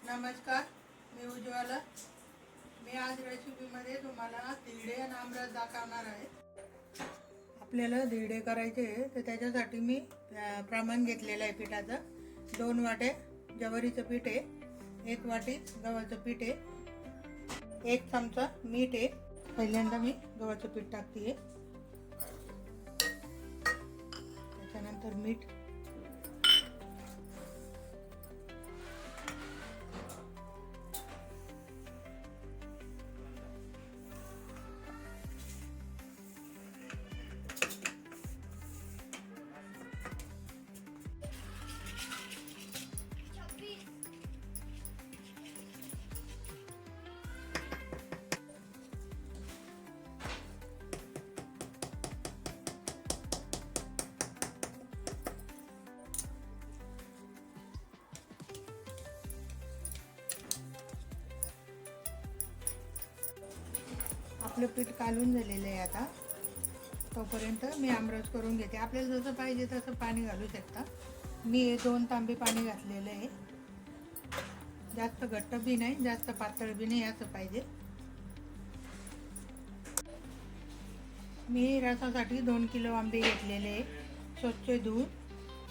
नमस्कार, मी उज्ज्वला। मी आज रेसिपीमध्ये तुम्हाला धिरडे आणि आमरस दाखवणार आहे। आपल्याला धिरडे करायचे तर त्याच्यासाठी मी प्रमाण घेतलेलं आहे पिठाचं। 2 वाटे ज्वारीचं पीठ आहे, 1 वाटी गव्हाचं पीठ आहे, 1 चमचा मीठ आहे। पहिल्यांदा मी गव्हाचं पीठ टाकते, त्याच्यानंतर मीठ, आपलं पीठ कालून झालेलं आहे। आता तोपर्यंत मी आमरस करून घेते। आपल्याला जसं पाहिजे तसं पाणी घालू शकता। मी 2 तांबे पाणी घातलेलं आहे। जास्त घट्ट बी नाही, जास्त पातळ बी नाही, असं पाहिजे। मी रसासाठी 2 किलो आंबे घेतलेले आहे, स्वच्छ धुवून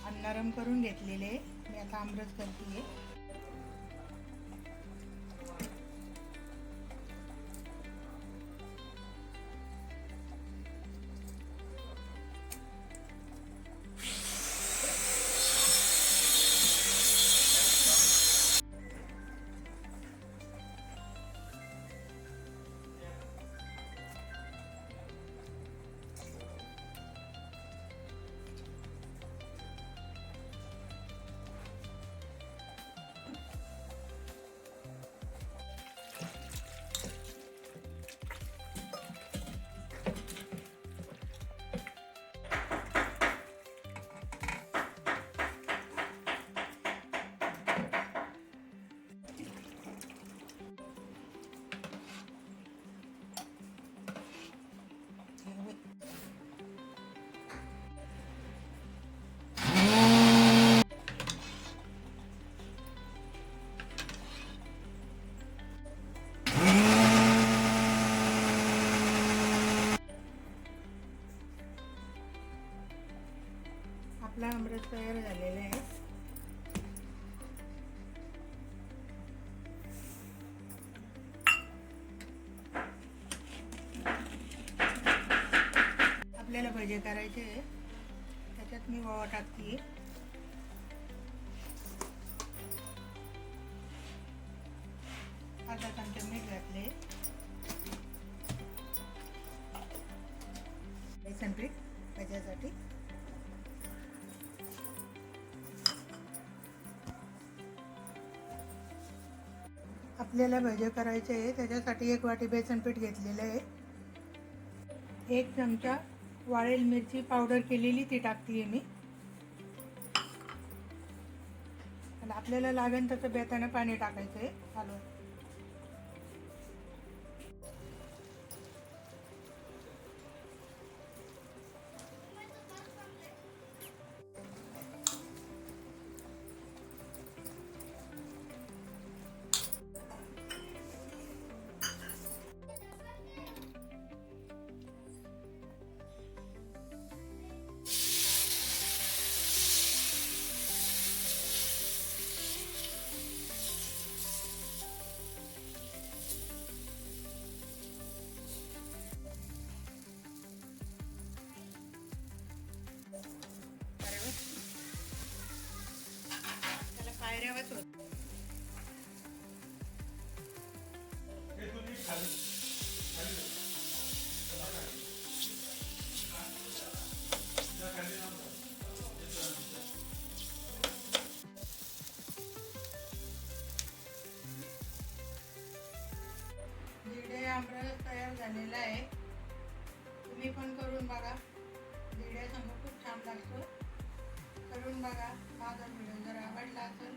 आणि नरम करून घेतलेले आहे। मी आता आमरस करते। आपला आमरस तयार झालेला आहे। आपल्याला भजे करायचे, त्याच्यात मी ओवा टाकते, अर्धा चमचा मीठ घातले, बेसन पीठ भज्यासाठी, आपल्याला भजे करायचे आहे त्याच्यासाठी 1 वाटी बेसन पीठ घेतलेलं आहे। 1 चमचा वाळलेली मिरची पावडर केलेली ती टाकते मी, आणि आपल्याला लागेल तसं बेतानं पाणी टाकायचं आहे हलवून। त्याला पायऱ्यावरच होत। धिरडे आमरस तयार झालेला आहे। तुम्ही पण करून बघा, धिरड्यासंग खूप छान लागतो। करून बघा। माझा व्हिडिओ जर आवडला असेल